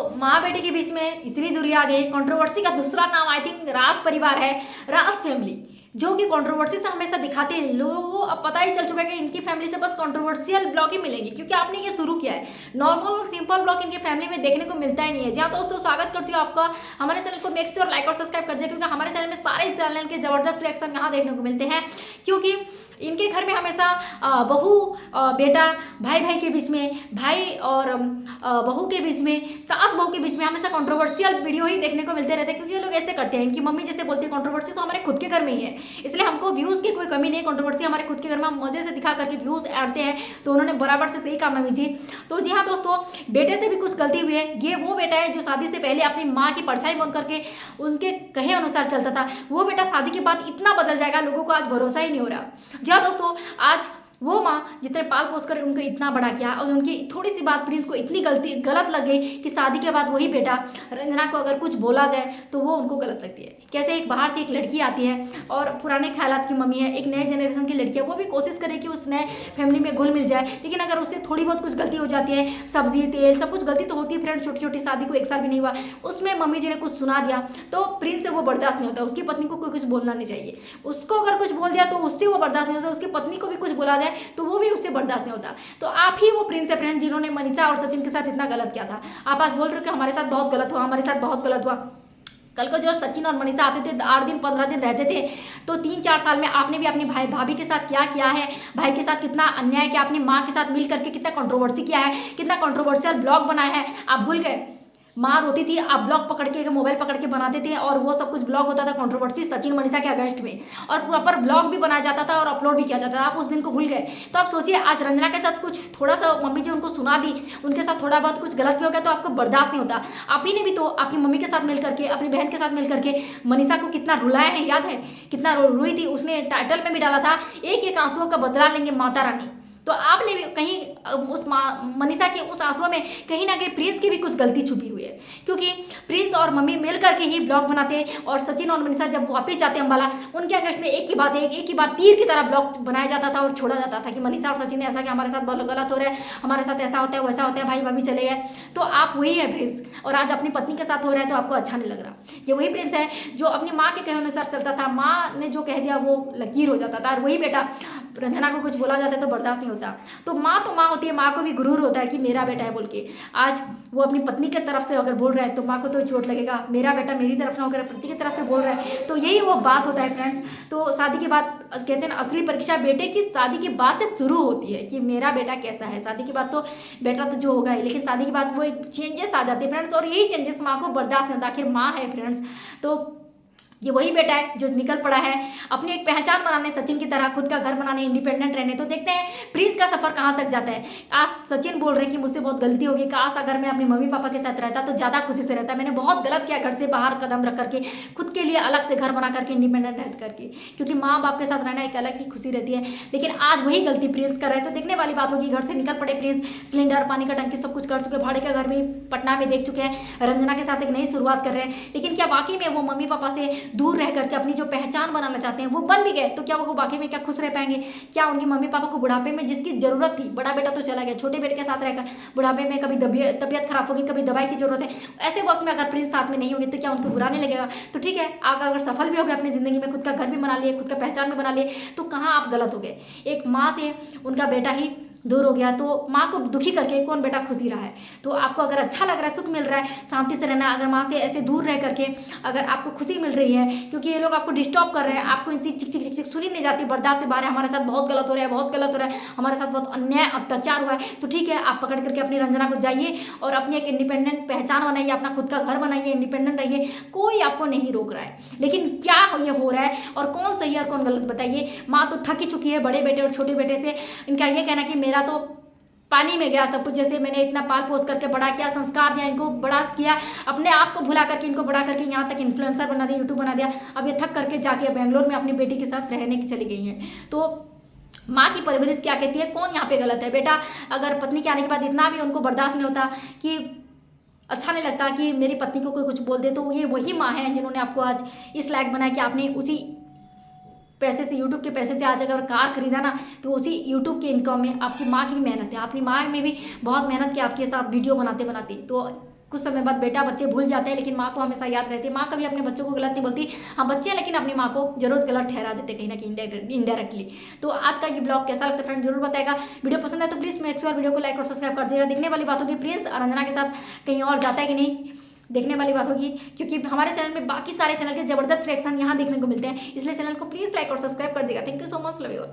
तो माँ बेटे के बीच में इतनी दूरी आ गई। कंट्रोवर्सी का दूसरा नाम आई थिंक राज परिवार है, राज फैमिली, जो कि कंट्रोवर्सी से हमेशा दिखाते हैं। लोगों को अब पता ही चल चुका है कि इनकी फैमिली से बस कंट्रोवर्शियल ब्लॉग ही मिलेंगे, क्योंकि आपने ये शुरू किया है। नॉर्मल सिंपल ब्लॉग इनके फैमिली में देखने को मिलता ही नहीं है। जहाँ दोस्तों स्वागत करती हूँ आपका हमारे चैनल को, मेक श्योर लाइक और सब्सक्राइब कर दिया, क्योंकि हमारे चैनल में सारे चैनल के जबरदस्त रिएक्शन यहाँ देखने को मिलते हैं। क्योंकि इनके घर में हमेशा बहू बेटा, भाई भाई के बीच में, भाई और बहू के बीच में, सास बहू के बीच में हमेशा कंट्रोवर्शियल वीडियो ही देखने को मिलते रहते हैं। क्योंकि ये लोग ऐसे करते हैं, इनकी मम्मी जैसे बोलती है कंट्रोवर्सी तो हमारे खुद के घर में ही है, इसलिए हमको व्यूज़ की कोई कमी नहीं। कंट्रोवर्सी हमारे खुद के घर में हम मजे से दिखा करके व्यूज़ ऐडते हैं, तो उन्होंने बराबर से सही काम है जी। तो जी हाँ दोस्तों, बेटे से भी कुछ गलती हुई है। ये वो बेटा है जो शादी से पहले अपनी माँ की परछाई बन करके उनके कहे अनुसार चलता था। वो बेटा शादी के बाद इतना बदल जाएगा, लोगों को आज भरोसा ही नहीं हो रहा। जी हाँ दोस्तों, आज वो माँ जितने पाल पोस कर उनको इतना बड़ा किया, और उनकी थोड़ी सी बात प्रिंस को इतनी गलत लग गई कि शादी के बाद वही बेटा रंजना को अगर कुछ बोला जाए तो वो उनको गलत लगती है। कैसे एक बाहर से एक लड़की आती है और पुराने ख्यालात की मम्मी है, एक नए जनरेशन की लड़की है, वो भी कोशिश करे कि उस नए फैमिली में घुल मिल जाए। लेकिन अगर उससे थोड़ी बहुत कुछ गलती हो जाती है, सब्जी तेल सब कुछ गलती तो होती है फ्रेंड, छोटी छोटी शादी को 1 साल भी नहीं हुआ, उसमें मम्मी जी ने कुछ सुना दिया तो प्रिंस से वो बर्दाश्त नहीं होता। उसकी पत्नी को कोई कुछ बोलना नहीं चाहिए, उसको अगर कुछ बोल दिया तो उससे वो बर्दाश्त नहीं होता, उसकी पत्नी को भी कुछ बोला जाए तो वो भी उससे बर्दाश्त नहीं होता। तो आप ही वो प्रिंस है फ्रेंड, जिन्होंने मनीषा और सचिन के साथ इतना गलत किया था। आप आज बोल रहे हो कि हमारे साथ बहुत गलत हुआ, हमारे साथ बहुत गलत हुआ। कल को जो सचिन और मनीषा आते थे, 8 दिन 15 दिन रहते थे, तो 3-4 साल में आपने भी अपनी भाई भाभी के साथ क्या किया है, भाई के साथ कितना अन्याय किया, अपनी माँ के साथ मिल करके कितना कंट्रोवर्सी किया है, कितना कंट्रोवर्शियल ब्लॉग बनाया है, आप भूल गए। माँ रोती थी, आप ब्लॉग पकड़ के मोबाइल पकड़ के बनाते थे, और वो सब कुछ ब्लॉग होता था कंट्रोवर्सी सचिन मनीषा के अगेंस्ट में, और प्रॉपर ब्लॉग भी बनाया जाता था और अपलोड भी किया जाता था। आप उस दिन को भूल गए। तो आप सोचिए, आज रंजना के साथ कुछ थोड़ा सा मम्मी जी उनको सुना दी, उनके साथ थोड़ा बहुत कुछ गलत भी हो गया तो आपको बर्दाश्त नहीं होता। आप ही ने भी तो आपकी मम्मी के साथ मिल करके, अपनी बहन के साथ मिल करके मनीषा को कितना रुलाया है, याद है कितना रोई थी। उसने टाइटल में भी डाला था, एक एक आंसुओं का बदला लेंगे माता रानी। तो आपने भी कहीं उस मनीषा के उस आंसुओं में कहीं ना कहीं प्रिंस की भी कुछ गलती छुपी हुई है, क्योंकि प्रिंस और मम्मी मिल करके ही ब्लॉग बनाते, और सचिन और मनीषा जब वापस जाते अम्बाला, उनके अगेंस्ट में एक ही बार तीर की तरह ब्लॉग बनाया जाता था और छोड़ा जाता था कि मनीषा और सचिन ने ऐसा कि हमारे साथ बहुत गलत हो रहा है, हमारे साथ ऐसा होता है वैसा होता है, भाई भाभी चले गए। तो आप वही है प्रिंस, और आज अपनी पत्नी के साथ हो रहा है तो आपको अच्छा नहीं लग रहा। ये वही प्रिंस है जो अपनी माँ के कहे अनुसार चलता था, माँ ने जो कह दिया वो लकीर हो जाता था, और वही बेटा रंजना को कुछ बोला जाता है तो बर्दाश्त नहीं होता। तो माँ होती है, माँ को भी गुरूर होता है कि मेरा बेटा है बोल के। आज वो अपनी पत्नी की तरफ से अगर बोल रहा है तो माँ को तो चोट लगेगा, मेरा बेटा मेरी तरफ ना होकर पत्नी की तरफ से बोल रहा है, तो यही वो बात होता है फ्रेंड्स। तो शादी के बाद कहते हैं ना, असली परीक्षा बेटे की शादी के बाद से शुरू होती है कि मेरा बेटा कैसा है। शादी के बाद तो बेटा तो जो होगा ही, लेकिन शादी के बाद वो एक चेंजेस आ जाते हैं फ्रेंड्स, और यही चेंजेस माँ को बर्दाश्त नहीं होता। आखिर माँ है फ्रेंड्स, तो ये वही बेटा है जो निकल पड़ा है अपनी एक पहचान बनाने, सचिन की तरह खुद का घर बनाने, इंडिपेंडेंट रहने। तो देखते हैं प्रिंस का सफर कहाँ तक जाता है। आज सचिन बोल रहे हैं कि मुझसे बहुत गलती होगी, काश अगर मैं अपने मम्मी पापा के साथ रहता तो ज़्यादा खुशी से रहता, मैंने बहुत गलत किया घर से बाहर कदम रख करके, खुद के लिए अलग से घर बना करके, इंडिपेंडेंट रह करके, क्योंकि माँ बाप के साथ रहना एक अलग ही खुशी रहती है। लेकिन आज वही गलती प्रिंस कर रहे हैं, तो देखने वाली बात होगी। घर से निकल पड़े प्रिंस, सिलेंडर, पानी का टंकी सब कुछ कर चुके, भाड़े का घर भी पटना में देख चुके हैं, रंजना के साथ एक नई शुरुआत कर रहे हैं। लेकिन क्या वाकई में वो मम्मी पापा से दूर रह करके अपनी जो पहचान बनाना चाहते हैं वो बन भी गए, तो क्या वो वाकई में क्या खुश रह पाएंगे? क्या उनके मम्मी पापा को बुढ़ापे में जिसकी जरूरत थी, बड़ा बेटा तो चला गया, छोटे बेटे के साथ रहकर बुढ़ापे में कभी तबियत खराब होगी, कभी दवाई की जरूरत है, ऐसे वक्त में अगर प्रिंस साथ में नहीं होंगे तो क्या उनको बुरा नहीं लगेगा? तो ठीक है, आप अगर सफल भी हो गए अपनी जिंदगी में, खुद का घर भी बना लिए, खुद का पहचान भी बना लिए, तो कहाँ आप गलत हो गए? एक माँ से उनका बेटा ही दूर हो गया, तो माँ को दुखी करके कौन बेटा खुशी रहा है? तो आपको अगर अच्छा लग रहा है, सुख मिल रहा है, शांति से रहना, अगर माँ से ऐसे दूर रह करके अगर आपको खुशी मिल रही है, क्योंकि ये लोग आपको डिस्टर्ब कर रहे हैं, आपको इनसी चिक चिक चिक चिक सुनी नहीं जाती, बर्दाश्त से बाहर है, हमारे साथ बहुत गलत हो रहा है, बहुत गलत हो रहा है, हमारे साथ बहुत अन्याय अत्याचार हुआ है, तो ठीक है, आप पकड़ करके अपनी रंजना को जाइए और अपनी एक इंडिपेंडेंट पहचान बनाइए, अपना खुद का घर बनाइए, इंडिपेंडेंट रहिए, कोई आपको नहीं रोक रहा है। लेकिन क्या ये हो रहा है और कौन सही और कौन गलत बताइए? माँ तो थक ही चुकी है बड़े बेटे और छोटे बेटे से। इनका ये कहना कि मेरा तो पानी में गया सब कुछ, जैसे मैंने इतना पाल पोस करके बड़ा किया, संस्कार दिया, इनको बड़ा किया, अपने आप को भुला करके इनको बड़ा करके यहाँ तक इन्फ्लुएंसर बना दिया, यूट्यूब बना दिया, अब ये थक करके जाके बेंगलोर में अपनी बेटी के साथ रहने की चली गई हैं। तो माँ की परवरिश क्या कहती है, कौन यहाँ पे गलत है? बेटा अगर पत्नी के आने के बाद इतना भी उनको बर्दाश्त नहीं होता, कि अच्छा नहीं लगता कि मेरी पत्नी को कोई कुछ बोल दे, तो ये वही माँ है जिन्होंने आपको आज इस लायक बनाया कि आपने उसी पैसे से, यूट्यूब के पैसे से आज अगर कार खरीदा ना, तो उसी यूट्यूब के इनकम में आपकी माँ की भी मेहनत है, अपनी माँ में भी बहुत मेहनत की आपके साथ वीडियो बनाते बनाते। तो कुछ समय बाद बेटा बच्चे भूल जाते हैं, लेकिन माँ को हमेशा याद रहती है। माँ कभी अपने बच्चों को गलत नहीं बोलती, हाँ बच्चे हैं लेकिन अपनी माँ को जरूर गलत ठहरा देते कहीं ना कहीं इनडायरेक्टली। तो आज का ये ब्लॉग कैसा लगता है फ्रेंड जरूर बताएगा। वीडियो पसंद है तो प्लीज़ मेक श्योर वीडियो को लाइक और सब्सक्राइब कर दीजिएगा। दिखने वाली बात होगी प्रिंस और अंजना के साथ कहीं और जाता है कि नहीं, देखने वाली बात होगी, क्योंकि हमारे चैनल में बाकी सारे चैनल के जबरदस्त रिएक्शन यहाँ देखने को मिलते हैं, इसलिए चैनल को प्लीज़ लाइक और सब्सक्राइब कर दीजिएगा। Thank you so much, love you.